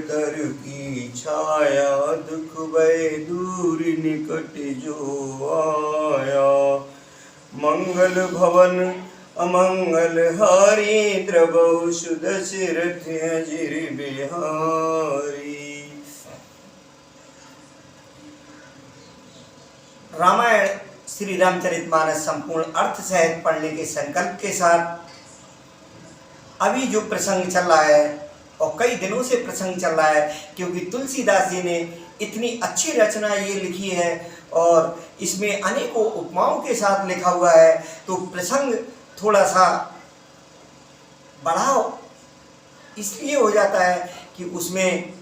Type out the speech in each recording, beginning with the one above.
तरु की छाया दुख भय दूर निकट जो आया। मंगल भवन अमंगल हारी द्रवहु सुदशरथ अजिर बिहारी। रामायण श्री रामचरितमानस संपूर्ण अर्थ सहित पढ़ने के संकल्प के साथ अभी जो प्रसंग चल रहा है और कई दिनों से प्रसंग चल रहा है, क्योंकि तुलसीदास जी ने इतनी अच्छी रचना ये लिखी है और इसमें अनेकों उपमाओं के साथ लिखा हुआ है, तो प्रसंग थोड़ा सा बढ़ाव इसलिए हो जाता है कि उसमें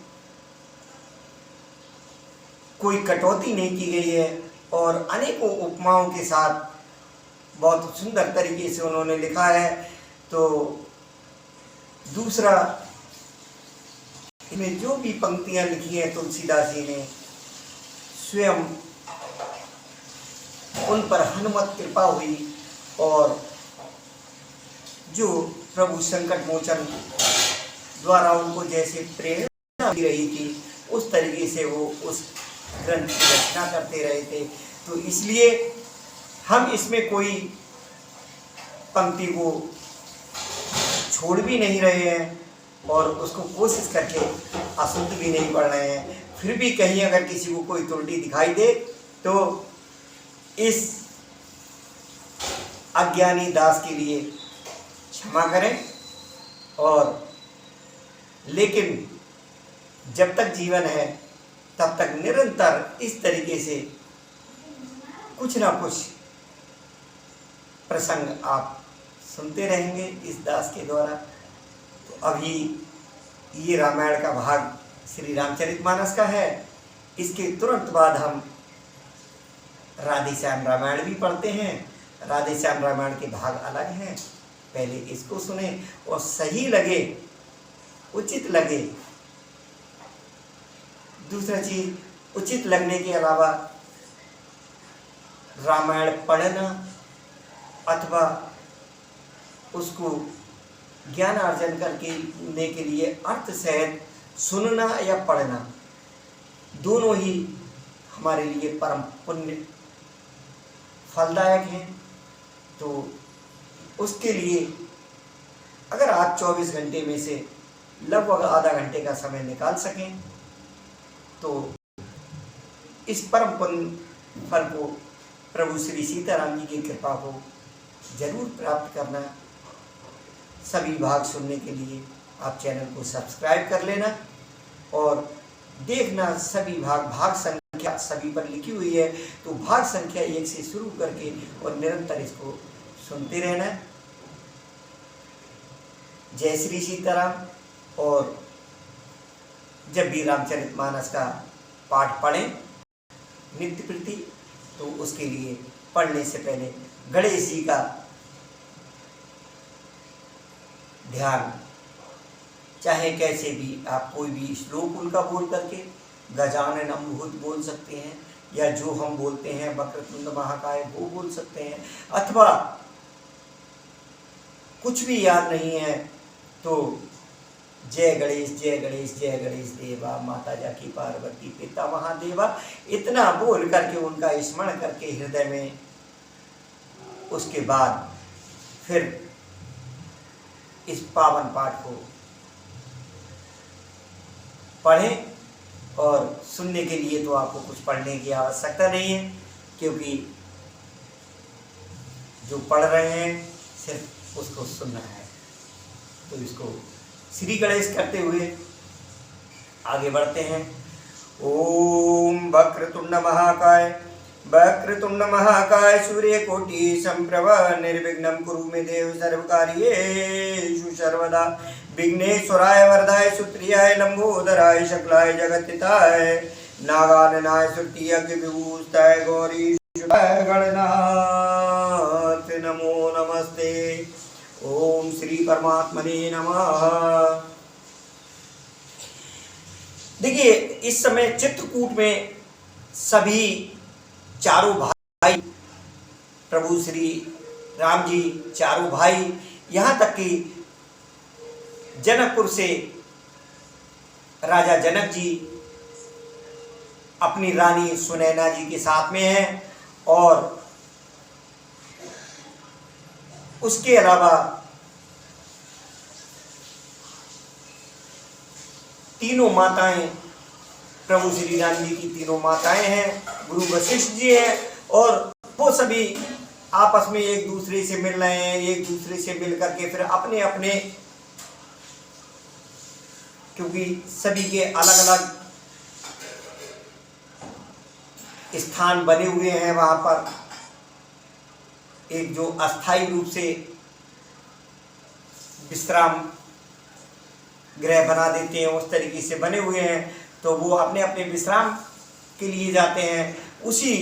कोई कटौती नहीं की गई है और अनेकों उपमाओं के साथ बहुत सुंदर तरीके से उन्होंने लिखा है। तो दूसरा, इसमें जो भी पंक्तियां लिखी हैं तुलसीदास जी ने, स्वयं उन पर हनुमत कृपा हुई और जो प्रभु संकट मोचन द्वारा उनको जैसे प्रेरणा मिल रही थी उस तरीके से वो उस ग्रंथ की रचना करते रहे थे। तो इसलिए हम इसमें कोई पंक्ति को छोड़ भी नहीं रहे हैं और उसको कोशिश करके अशुद्ध भी नहीं पढ़ रहे हैं। फिर भी कहीं अगर किसी को कोई त्रुटि दिखाई दे तो इस अज्ञानी दास के लिए क्षमा करें। और लेकिन जब तक जीवन है तब तक निरंतर इस तरीके से कुछ ना कुछ प्रसंग आप सुनते रहेंगे इस दास के द्वारा। तो अभी ये रामायण का भाग श्री रामचरितमानस का है, इसके तुरंत बाद हम राधे श्याम रामायण भी पढ़ते हैं। राधे श्याम रामायण के भाग अलग हैं, पहले इसको सुने और सही लगे, उचित लगे। दूसरा चीज, उचित लगने के अलावा रामायण पढ़ना अथवा उसको ज्ञान अर्जन करने के लिए अर्थ सहित सुनना या पढ़ना, दोनों ही हमारे लिए परम पुण्य फलदायक हैं। तो उसके लिए अगर आप 24 घंटे में से लगभग आधा घंटे का समय निकाल सकें तो इस परम पुण्य फल को, प्रभु श्री सीताराम जी की कृपा को जरूर प्राप्त करना। सभी भाग सुनने के लिए आप चैनल को सब्सक्राइब कर लेना और देखना सभी भाग संख्या सभी पर लिखी हुई है, तो भाग संख्या 1 से शुरू करके और निरंतर इसको सुनते रहना। जय श्री सीताराम। और जब भी रामचरितमानस का पाठ पढ़ें नित्य प्रति, तो उसके लिए पढ़ने से पहले गणेश जी का ध्यान, चाहे कैसे भी आप कोई भी श्लोक उनका बोल करके गजानन भूत बोल सकते हैं, या जो हम बोलते हैं वक्रतुंड महाकाय वो बोल सकते हैं, अथवा कुछ भी याद नहीं है तो जय गणेश जय गणेश जय गणेश देवा, माता जाकी पार्वती पिता महादेवा, इतना बोल करके उनका स्मरण करके हृदय में, उसके बाद फिर इस पावन पाठ को पढ़ें। और सुनने के लिए तो आपको कुछ पढ़ने की आवश्यकता नहीं है, क्योंकि जो पढ़ रहे हैं सिर्फ उसको सुनना है। तो इसको श्री गणेश करते हुए आगे बढ़ते हैं। ओम वक्रतुंड महाकाय वक्रतुंड महाकाय सूर्यकोटि संप्रभ निर्विघ्नं कुरु मे देव सर्वकार्येषु सर्वदा। विघ्नेश्वराय वरदाय सुप्रियाय लंबोदराय शकलाय जगत्पिताय नागाननाय सुप्रिय विभूषिताय गौरी गणनाथ नमो नमस्ते। ओम श्री परमात्मने नमः। देखिए, इस समय चित्रकूट में सभी चारों भाई, प्रभु श्री राम जी चारों भाई, यहाँ तक कि जनकपुर से राजा जनक जी अपनी रानी सुनैना जी के साथ में हैं, और उसके अलावा तीनों माताएं, प्रभु श्री राम जी की तीनों माताएं हैं, गुरु वशिष्ठ जी हैं, और वो सभी आपस में एक दूसरे से मिल रहे हैं। एक दूसरे से मिल करके फिर अपने अपने, क्योंकि सभी के अलग अलग स्थान बने हुए हैं वहां पर, एक जो अस्थायी रूप से विश्राम गृह बना देते हैं उस तरीके से बने हुए हैं, तो वो अपने अपने विश्राम के लिए जाते हैं। उसी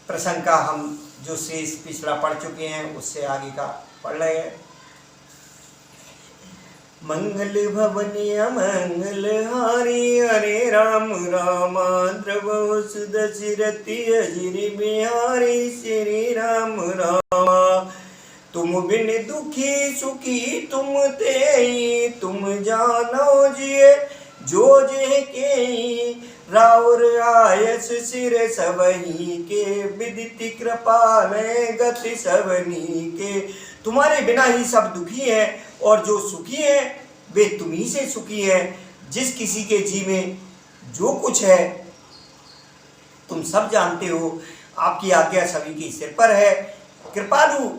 प्रसंग का हम जो शेष पिछला पढ़ चुके हैं उससे आगे का पढ़ रहे हैं। मंगल भवनी अमंगल हारी, हरे राम रामाद्रव सुदशरथि अजिर बिहारी, श्री राम राम। तुम बिन दुखी सुखी तुम तेई, तुम जानो जिए जो जे के, राउर आयस सिर सबही के, विदिति कृपाल गति सबनी के। तुम्हारे बिना ही सब दुखी हैं, और जो सुखी है वे तुम्ही से सुखी है। जिस किसी के जी में जो कुछ है तुम सब जानते हो, आपकी आज्ञा सभी के सिर पर है। कृपालु,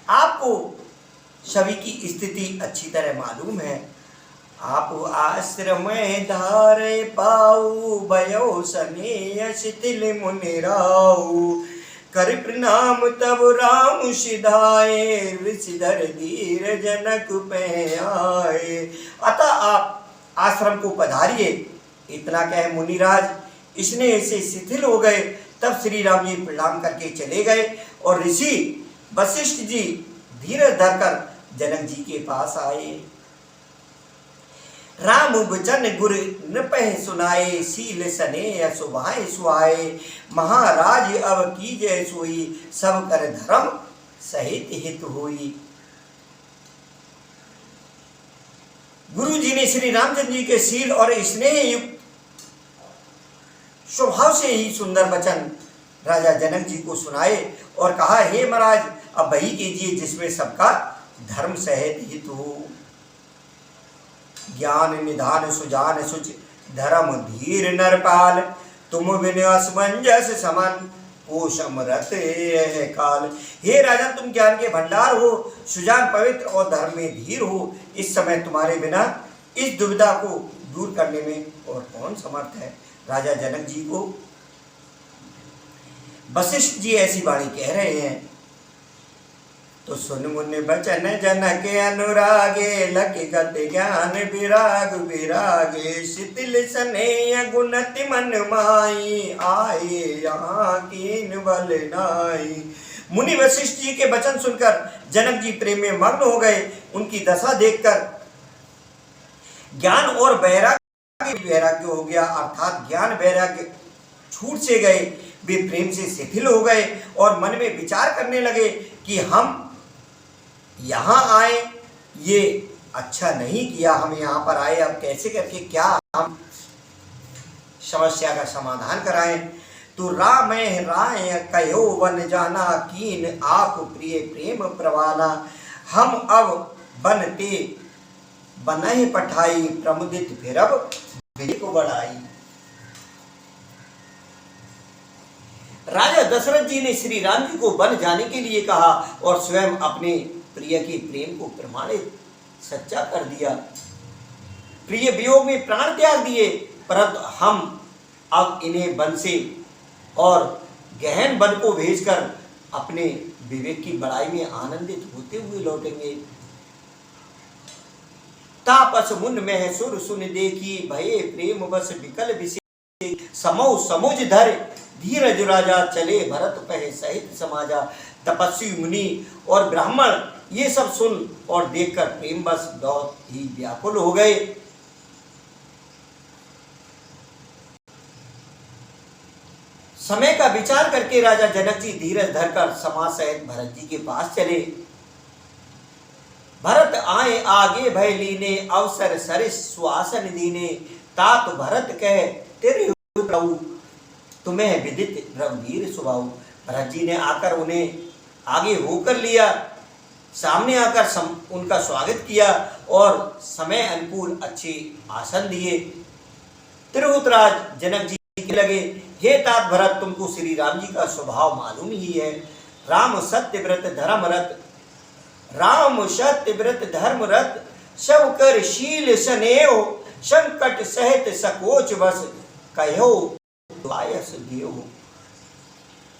आपको सभी की स्थिति अच्छी तरह मालूम है। आप आश्रम धारे पाऊ, भयो सने शिथिल मुनि राऊ, कर प्रणाम तब राम सिधाए, ऋषिधर धीर जनक पे आए। अतः आप आश्रम को पधारिए। इतना कहे मुनिराज इसने ऐसे शिथिल हो गए। तब श्री राम जी प्रणाम करके चले गए, और ऋषि वशिष्ठ जी धीरज धरकर जनक जी के पास आए। राम वचन गुर नृपह सुनाए, शील सने सुभाए सुहाए, महाराज अब कीजय सोई, सब कर धर्म सहित हित होई। गुरु जी ने श्री रामचंद्र जी के शील और स्नेह युक्त स्वभाव से ही सुंदर वचन राजा जनक जी को सुनाए, और कहा, हे महाराज अब वही कीजिए जिसमें सबका धर्म सहित हित हो। ज्ञान निधान सुजान सुच, धर्म धीर नरपाल, तुम बिन असमंजस समन, पोषम रत काल। हे राजन, तुम ज्ञान के भंडार हो, सुजान पवित्र और धर्म में धीर हो। इस समय तुम्हारे बिना इस दुविधा को दूर करने में और कौन समर्थ है। राजा जनक जी को वशिष्ठ जी ऐसी वाणी कह रहे हैं, तो सुन मुनि बचन जनक अनुरागे, लख गत ज्ञान विराग विरागे, शिथिल सने गुणति मन माई, आए यहाँ कीन बल नाई। मुनि वशिष्ठ जी के वचन सुनकर जनक जी प्रेम में मग्न हो गए। उनकी दशा देखकर ज्ञान और वैराग्य हो गया, अर्थात ज्ञान वैराग्य छूट से गए। वे प्रेम से शिथिल हो गए और मन में विचार करने लगे कि हम यहाँ आए, ये अच्छा नहीं किया, हम यहाँ पर आए, अब कैसे करके क्या हम समस्या का समाधान कराएं। तो राम राय कयो वन जाना, कीन आप प्रिय प्रेम प्रवाना, हम अब बनते बनहि पठाई, प्रमुदित फिर अब को बढ़ाई। राजा दशरथ जी ने श्री राम जी को वन जाने के लिए कहा और स्वयं अपने प्रिय के प्रेम को प्रमाणित सच्चा कर दिया। प्रिय वियोग में प्राण त्याग दिए, परंतु हम अब इन्हें वन से और गहन वन को भेजकर अपने विवेक की बड़ाई में आनंदित होते हुए लौटेंगे। तापस मुन में सुर सुन देखी, भये प्रेम बस विकल विषय, समो समुझ धर धीरज राजा, चले भरत पह सहित समाजा। तपस्वी मुनि और ब्राह्मण ये सब सुन और देखकर प्रेम बस बहुत ही व्याकुल हो गए। समय का विचार करके राजा जनक जी धीरज धरकर समाज सहित भरत जी के पास चले। भरत आए आगे भय लीने, अवसर सरिस सुआसन दीने, तात भरत कह तेरे प्रभु, तुम्हें विदित रघुवीर स्वभाव। भरत जी ने आकर उन्हें आगे होकर लिया, सामने आकर उनका स्वागत किया और समय अनुकूल अच्छे आसन दिए। तिरहुतराज जनक जी के लगे, हे तात भरत, तुमको श्री राम जी का स्वभाव मालूम ही है। राम सत्य व्रत धर्मरत, राम सत्य व्रत धर्मरत, सब कर शील सनेहो, संकट सहित सकोच बस, कहो आयस देव।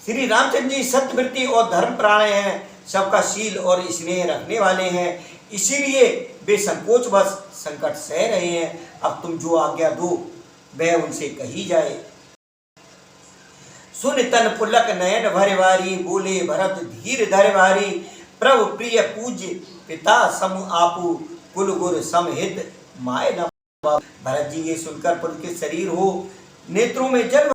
श्री रामचंद्र जी सत्यव्रती और धर्म प्राण हैं, सबका शील और स्नेह रखने वाले हैं, इसीलिए वे संकोच बस संकट सह रहे हैं। अब तुम जो आज्ञा दो वह उनसे कही जाए। सुन तन पुलक नयन भरवारी, बोले भरत धीर धरवारी, प्रभु प्रिय पूज्य पिता सम आपू, कुल गुर समहित माय न। भरत जी ये सुनकर पुलकित शरीर हो, नेत्रों में जल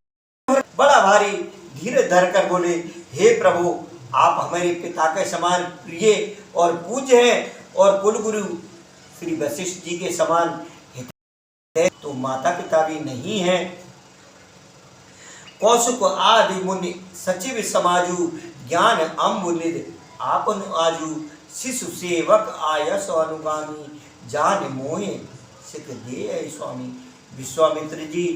बड़ा भारी, धीरे धर कर बोले, हे प्रभु, आप हमारे पिता के समान प्रिय और पूज्य हैं और कुलगुरु श्री वशिष्ठ जी के समान हित, तो माता पिता भी नहीं हैं। कौशिक आदि मुनि सचिव समाजु, ज्ञान अम्बुनिध आपन आजू, शिशु सेवक आयस अनुगामी, जान मोहे सिख दे स्वामी। विश्वामित्र जी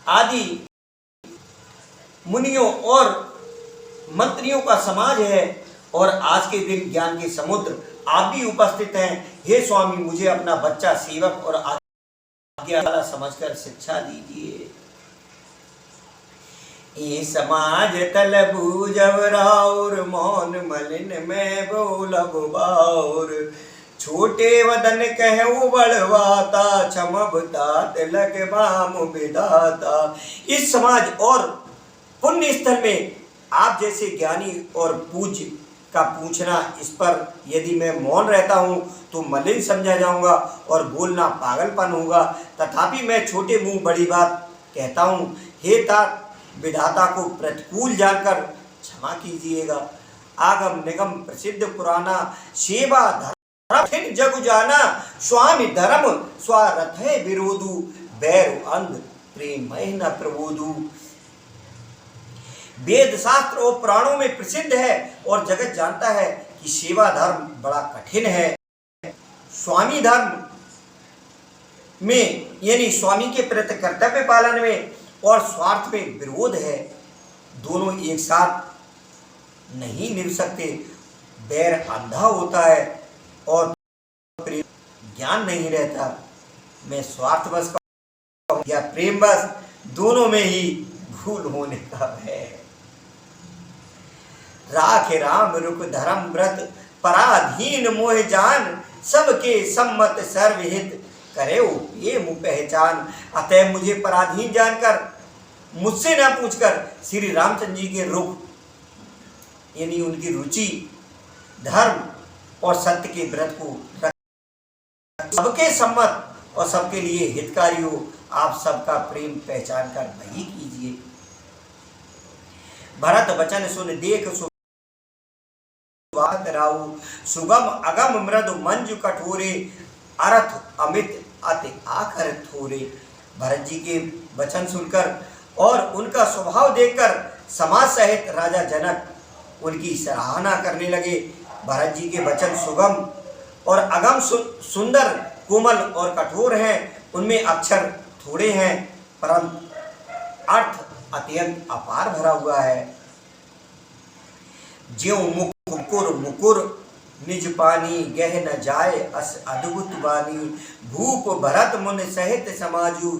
आदि मुनियों और मंत्रियों का समाज है और आज के दिन ज्ञान के समुद्र आप भी उपस्थित हैं। हे स्वामी, मुझे अपना बच्चा सेवक और आज्ञा समझकर शिक्षा दीजिए। ये समाज तल बूझव राउर, मौन मलिन में बोलब बाउर, छोटे वदन कहूँ बड़वाता, क्षमबता तिलक बाम विधाता। इस समाज और पुण्य स्थल में आप जैसे ज्ञानी और पूज्य का पूछना, इस पर यदि मैं मौन रहता हूँ तो मलिन समझा जाऊँगा और बोलना पागलपन होगा। तथापि मैं छोटे मुंह बड़ी बात कहता हूँ। हे तात, विधाता को प्रतिकूल जानकर क्षमा कीजिएगा। आगम निगम प्रसिद्ध पुराना, सेवा धर्म जग जाना, स्वामी धर्म स्वारथ है विरोधु, बैरु अंध प्रेम न प्रबोधु। वेद शास्त्र और पुराणों में प्रसिद्ध है और जगत जानता है कि सेवा धर्म बड़ा कठिन है। स्वामी धर्म में यानी स्वामी के प्रति कर्तव्य पालन में और स्वार्थ में विरोध है, दोनों एक साथ नहीं निभ सकते। बैर अंधा होता है और ज्ञान नहीं रहता। मैं स्वार्थवश या प्रेमवश, दोनों में ही भूल होने का भय। राखे राम रुक धर्म व्रत, पराधीन मोह जान, सबके सम्मत सर्वहित करे ये मुँह पहचान। अतः मुझे पराधीन जानकर, मुझसे ना पूछकर श्री रामचंद्र जी के रुख यानी उनकी रुचि, धर्म और सत्य के व्रत को सबके सम्मत और सबके लिए हितकारी हो, आप सबका प्रेम पहचान कर वही कीजिए। भरत वचन सुन देख राऊ, सुगम अगम मृदु मंजु कठोरे, अर्थ अमित अति आकर थोरे। भरत जी के वचन सुनकर और उनका स्वभाव देखकर समाज सहित राजा जनक उनकी सराहना करने लगे। भरत जी के वचन सुगम और अगम सुंदर, कोमल और कठोर हैं, उनमें अक्षर थोड़े हैं परंतु अर्थ अत्यंत अपार भरा हुआ है। ज्यों मुकुर मुकुर निज पानी, गह न जाए अस अद्भुत बानी, भूप भरत मुन सहित समाजू,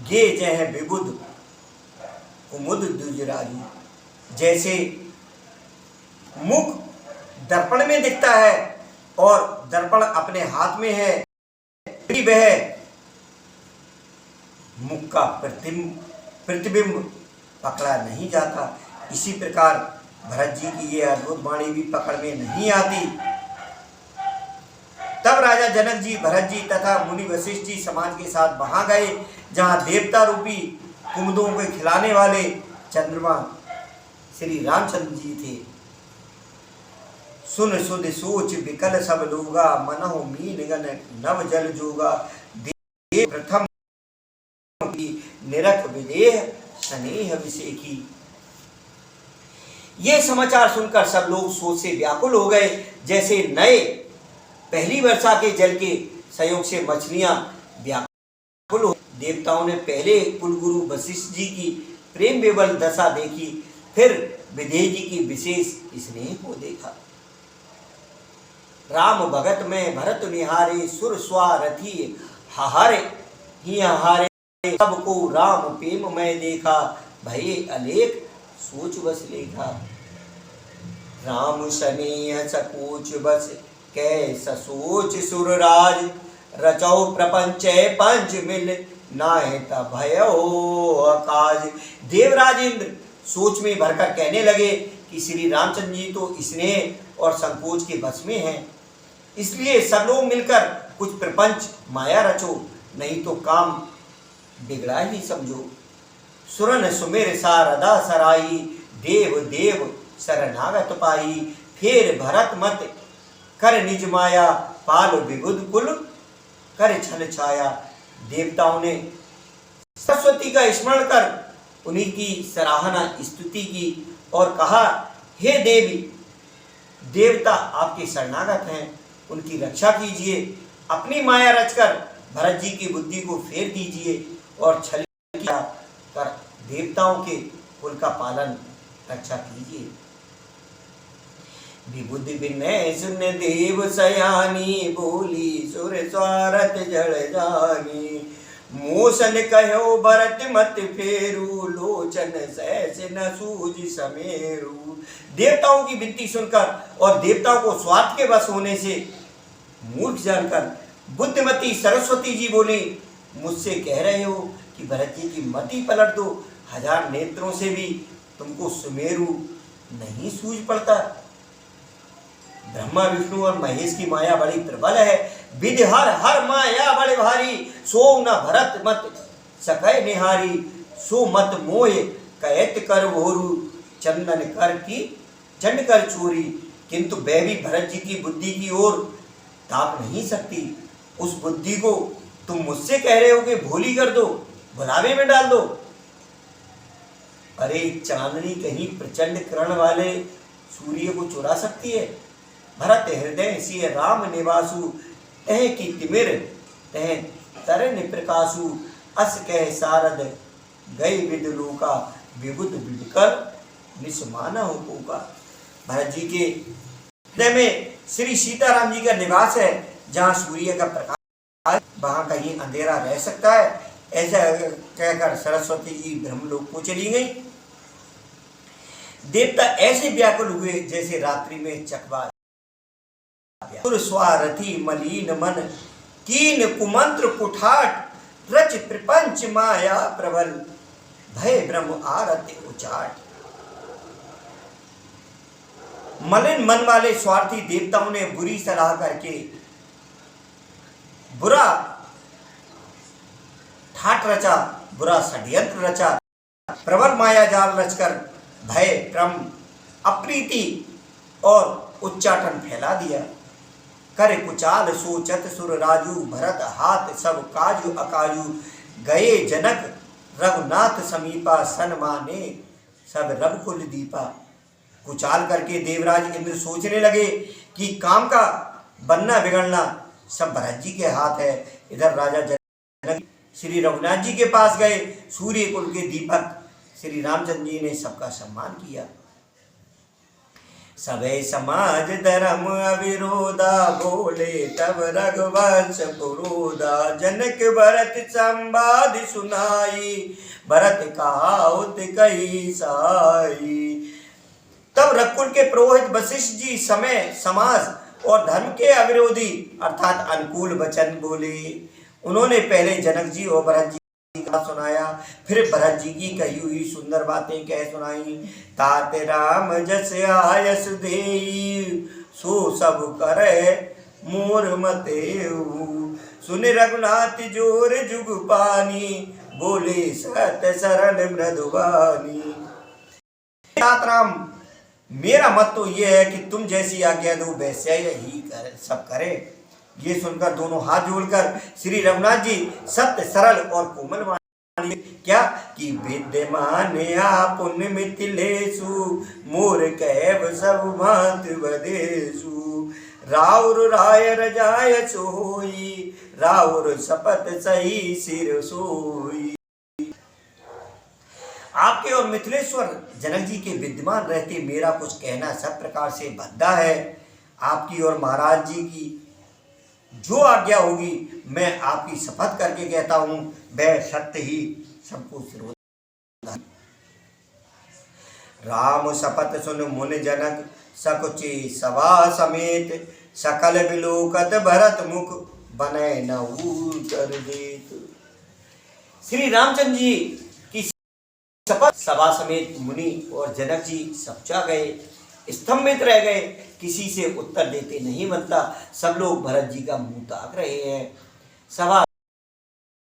गे जह विबुध कुमुद दुजराजू। जैसे मुख दर्पण में दिखता है और दर्पण अपने हाथ में है, वह मुख का प्रतिबिंब पकड़ा नहीं जाता, इसी प्रकार भरत जी की ये अद्भुत वाणी भी पकड़ में नहीं आती। तब राजा जनक जी, भरत जी तथा मुनि वशिष्ठ जी समाज के साथ वहां गए जहां देवता रूपी कुमुदों को खिलाने वाले चंद्रमा श्री रामचंद्र जी थे। सुन सुध सोच विकल सब लोगा, मनहु मीन गन नव जल जोगा। देव प्रथम की निरख विदेह, स्नेह विषेखी। ये समाचार सुनकर सब लोग शोक से व्याकुल हो गए, जैसे नए पहली वर्षा के जल के संयोग से मछलियां व्याकुल हो। देवताओं ने पहले कुलगुरु वशिष्ठ जी की प्रेम विवल दशा देखी, फिर विदेह जी की विशेष स्नेह को देखा। राम भगत में भरत निहारे, सुर स्वारथी हारे ही हारे। सबको राम प्रेम में देखा, भये अलेख सोच बस लेखा। राम स्नेह सकोच बस कैस सोच सुरराज, रचौ प्रपंच पंच मिल नाहे तब भयो अकाज। देवराज इंद्र सोच में भरकर कहने लगे कि श्री रामचंद्र जी तो स्नेह और संकोच के बस में हैं, इसलिए सब लोग मिलकर कुछ प्रपंच माया रचो, नहीं तो काम बिगड़ा ही समझो। सुरन सुमिर सारदा सराई, देव देव शरणागत पाई। फिर भरत मत कर निज माया, पाल विबुध कुल कर छल छाया। देवताओं ने सरस्वती का स्मरण कर उन्हीं की सराहना स्तुति की और कहा, हे देवी देवता आपके शरणागत हैं, उनकी रक्षा कीजिए। अपनी माया रचकर भरत जी की बुद्धि को फेर दीजिए और छल कर देवताओं के कुल का पालन रक्षा कीजिए। विबुद्धि विनय सुन देव सयानी, बोली सुर स्वारथ जड़ जानी। मोसन कहो भरत मत फेरू, लोचन सहस न सूझ समेरू। देवताओं की विनती सुनकर और देवताओं को स्वार्थ के वश होने से मूर्ख जानकर बुद्धिमती सरस्वती जी बोली, मुझसे कह रहे हो कि भरत जी की मति पलट दो, हजार नेत्रों से भी तुमको सुमेरु नहीं सूझ पड़ता। ब्रह्मा विष्णु और महेश की माया बड़ी प्रबल है, विधि हर हर माया बड़े भारी। सो न भरत मत सकै निहारी, सो मत मोह कैत कर भोरू। चंदन कर की चंड कर चोरी, किंतु वह भी भरत जी की बुद्धि की ओर ताक नहीं सकती। उस बुद्धि को तुम मुझसे कह रहे हो कि भोली कर दो, भुलावे में डाल दो। अरे चांदनी कहीं प्रचंड किरण वाले सूर्य को चुरा सकती है? भरत हृदय सिय राम निवासु, तह की तिमिर तह तरन प्रकाशु। अस कह सारद गए विद लोका, विबुध विकल निसमाना हो का। भरत जी के हृदय में श्री सीताराम जी का निवास है, जहाँ सूर्य का प्रकाश वहाँ कहीं अंधेरा रह सकता है। ऐसा कहकर सरस्वती जी ब्रह्मलोक को चली गई। देवता ऐसे व्याकुल हुए जैसे रात्रि में चकवा। स्वारथी मलिन मन, कीन कुमंत्र कुठाट। रच प्रपंच माया प्रबल, भय ब्रह्म आरत उचाट। मलिन मन वाले स्वार्थी देवताओं ने बुरी सलाह करके बुरा ठाट रचा, बुरा षड्यंत्र रचा, प्रबल माया जाल रचकर भय क्रम अप्रीति और उच्चाटन फैला दिया। कर कुचाल सोचत सुर राजू, भरत हाथ सब काजू अकाजू। गए जनक रघुनाथ समीपा, सन माने सब रघुकुल दीपा। कुचाल करके देवराज इंद्र सोचने लगे कि काम का बनना बिगड़ना सब भरत जी के हाथ है। इधर राजा जनक श्री रघुनाथ जी के पास गए। सूर्य कुल के दीपक श्री रामचंद्र जी ने सबका सम्मान किया। सबे समाज धर्म अविरोधा, बोले तब रघुवंश पुरोधा। जनक भरत संवाद सुनाई, भरत कहाउत कही साई। तब रघुकुल के पुरोहित वशिष्ठ जी समय समाज और धर्म के अविरोधी अर्थात अनुकूल वचन बोले। उन्होंने पहले जनक जी और भरत जी का सुनाया, फिर भरत जी की कही हुई सुंदर बातें कह सुनाई। तात राम जस आयस देई, सो सब करे मोर मतेऊ। सुन रघुनाथ जोर जुग पानी, बोले सत सरल मृदुबानी। तात राम, मेरा मत तो ये है कि तुम जैसी आज्ञा दो वैसे ही कर सब करे। ये सुनकर दोनों हाथ जोड़कर श्री रघुनाथ जी सत्य सरल और कोमल वाणी क्या कि विद्यमान आपुन मिथिलेशु मोर कहब सब भांत बदेशु राउर राय रजाय सोई राउर शपथ सही सिर सोई। आपके और मिथिलेश्वर जनक जी के विद्यमान रहते मेरा कुछ कहना सब प्रकार से बद्धा है। आपकी और महाराज जी की जो आज्ञा होगी मैं आपकी शपथ करके कहता हूं वह सत्य ही सबको सिरोधा। राम शपथ सुन मुनि जनक सकुचे सभा समेत सकल बिलोकत भरत मुख बने न कर देत। श्री रामचंद्र जी की शपथ सभा समेत मुनि और जनक जी सबचा गए, स्तंभित रह गए, किसी से उत्तर देते नहीं बनता। सब लोग भरत जी का मुंह ताक रहे हैं। सभा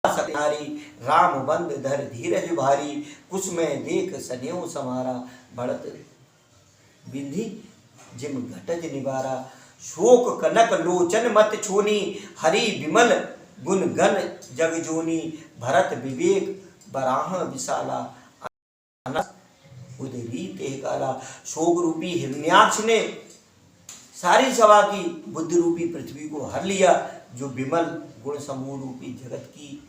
नारी राम बंद धर धीरज भारी कुछ में देख सनेऊ समारा बढ़त बिंधी जिम घटज निवारा शोक कनक लोचन मत छोनी हरि विमल गुण गण जग जोनी भरत विवेक बराह विशाला उदरी ते काला। शोक रूपी हिरण्याक्ष ने सारी सभा की बुद्धि रूपी पृथ्वी को हर लिया जो विमल गुण समूह रूपी जगत की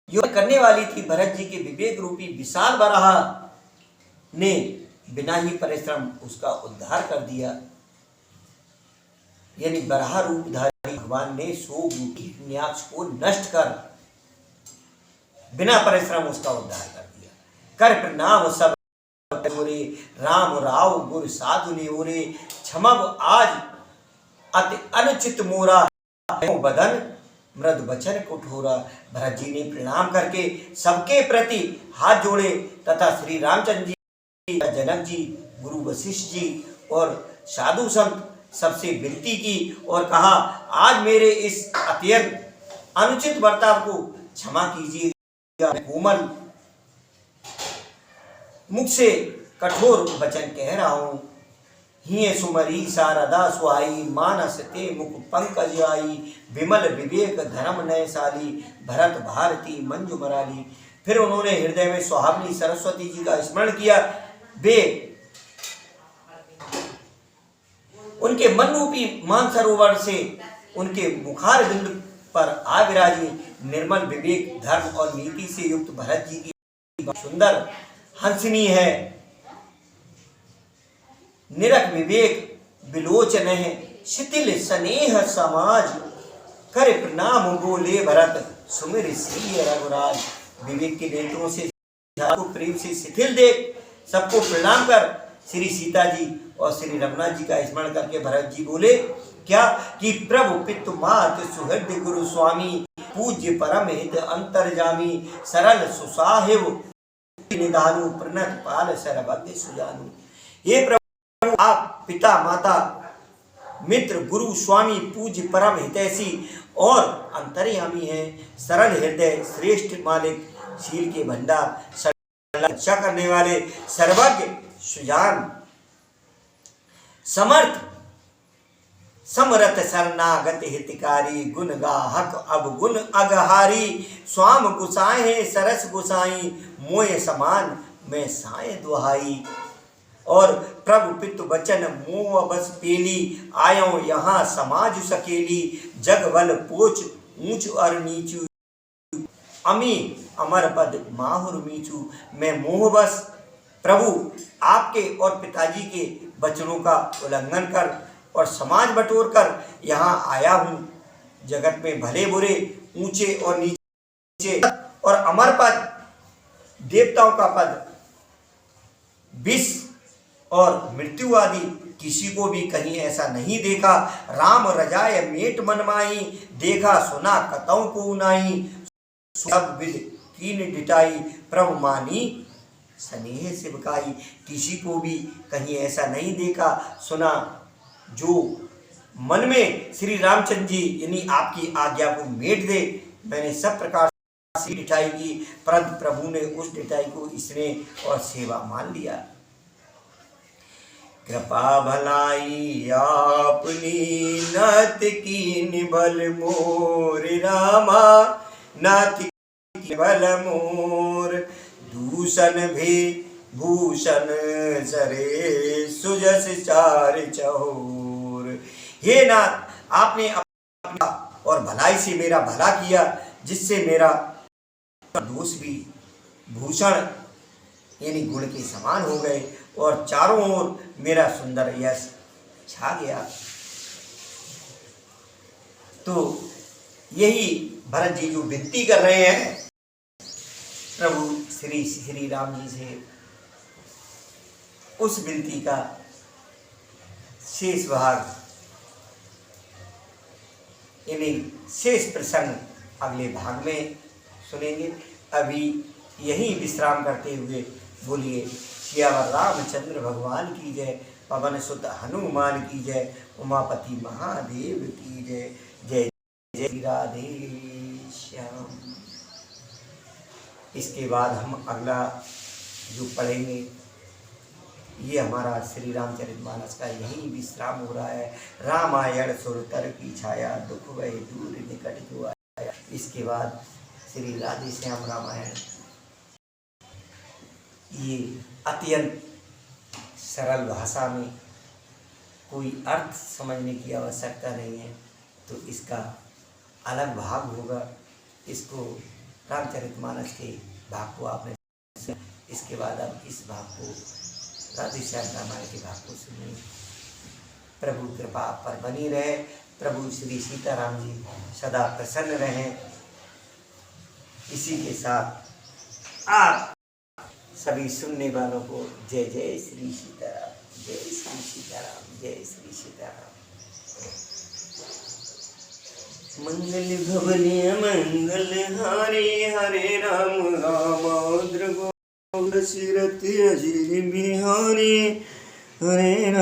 योग करने वाली थी। भरत जी के विवेक रूपी विशाल बराह ने बिना ही परिश्रम उसका उद्धार कर दिया। यानी बराह रूपधारी भगवान ने शोक रूपी हिरण्याक्ष को नष्ट कर बिना परिश्रम उसका उद्धार कर दिया। कर प्रणाम सब ओरे राम राव गुर साधु ने ओरे क्षमब आज अति अनुचित मोरा बदन मृद वचन कठोरा। भरत जी ने प्रणाम करके सबके प्रति हाथ जोड़े तथा श्री रामचंद्र जी, जनक जी, गुरु वशिष्ठ जी और साधु संत सबसे विनती की और कहा आज मेरे इस अत्यंत अनुचित बर्ताव को क्षमा कीजिए। कोमल मुख से कठोर वचन कह रहा हूं। हिये सुमरी शारदा सुहाई मानस ते मुख पंकज आई विमल विवेक धर्म नयशाली भरत भारती मंजू मराली। फिर उन्होंने हृदय में सुहावनी सरस्वती जी का स्मरण किया। वे उनके मन रूपी मानसरोवर से उनके मुखार बिंद पर आ विराजी। निर्मल विवेक धर्म और नीति से युक्त भरत जी की सुंदर हंसनी है। निरख विवेक विलोचन है शिथिल स्नेह समाज कर प्रणाम बोले भरत सुमिर सिय रघुराज। विवेक के नेत्रों से प्रेम से शिथिल देख सबको प्रणाम कर श्री सीता जी और श्री रघुनाथ जी का स्मरण करके भरत जी बोले क्या कि प्रभु पितु मात सुहृद गुरु स्वामी पूज्य परम हित अंतर्जामी सरल सुसाहिब निधानु प्रणत पाल सरभद्र सुजानु। ये प्रभु आप पिता माता मित्र गुरु स्वामी पूज्य परम हितैषी और अंतर्यामी हैं। सरल हृदय श्रेष्ठ मालिक शील के भंडार रक्षा करने वाले सर्वज्ञ सुजान समर्थ समरथ शरणागत हितकारी गुण गाहक अब गुण अगहारी स्वाम गुसाए सरस गुसाई मोय समान मैं साए दुहाई। और प्रभु पितु बचन मोह बस पेली आयो यहाँ समाज सकेली जग बल पोच ऊंच और नीचू अमी अमर पद माहुर मीचू। मैं मोह बस प्रभु आपके और पिताजी के वचनों का उल्लंघन कर और समाज बटोर कर यहाँ आया हूँ। जगत में भले बुरे ऊंचे और नीचे और अमर पद देवताओं का पद विष और मृत्यु आदि किसी को भी कहीं ऐसा नहीं देखा। राम रजाय मेट मनमाई देखा सुना कतौ को नाई सब विद कीन डिटाई प्रभु मानी स्नेह सिवकाई। किसी को भी कहीं ऐसा नहीं देखा सुना जो मन में श्री रामचंद्र जी यानी आपकी आज्ञा को मेट दे। मैंने सब प्रकार सी ढिठाई की, परंतु प्रभु ने उस ढिठाई को स्नेह और सेवा मान लिया। कृपा भलाई आपनी नाथ की निबल मोर रामा, नाथ की बल मोर दूषण भी भूषण सरे सुजस चार चहोर। हे नाथ, आपने अपना और भलाई से मेरा भला किया, जिससे मेरा दोष भी भूषण यानी गुण के समान हो गए और चारों ओर मेरा सुंदर यश छा गया। तो यही भरत जी जो विनती कर रहे हैं प्रभु श्री श्री राम जी से, उस विनती का शेष भाग यानी शेष प्रसंग अगले भाग में सुनेंगे। अभी यहीं विश्राम करते हुए बोलिए सियावर रामचंद्र भगवान की जय, पवन सुत हनुमान की जय, उमापति महादेव की जय। जय जय राधे श्याम। इसके बाद हम अगला जो पढ़ेंगे, ये हमारा श्री रामचरितमानस का यही विश्राम हो रहा है। रामायण सुरतर की छाया, दुख वह दूर निकट जो आया। इसके बाद श्री राधे श्याम रामायण, ये अत्यंत सरल भाषा में, कोई अर्थ समझने की आवश्यकता नहीं है, तो इसका अलग भाग होगा। इसको रामचरितमानस के भाग को आपने, इसके बाद अब इस भाग को राधे श्याम रामायण के भाग को सुनिए। प्रभु कृपा आप पर बनी रहे, प्रभु श्री सीताराम जी सदा प्रसन्न रहें। इसी के साथ आप सभी सुनने वालों को जय जय श्री सीताराम, जय श्री सीताराम, जय श्री सीताराम। मंगल भवने मंगल हारे, हरे राम राम दशरथ अजिर बिहारी, हरे राम।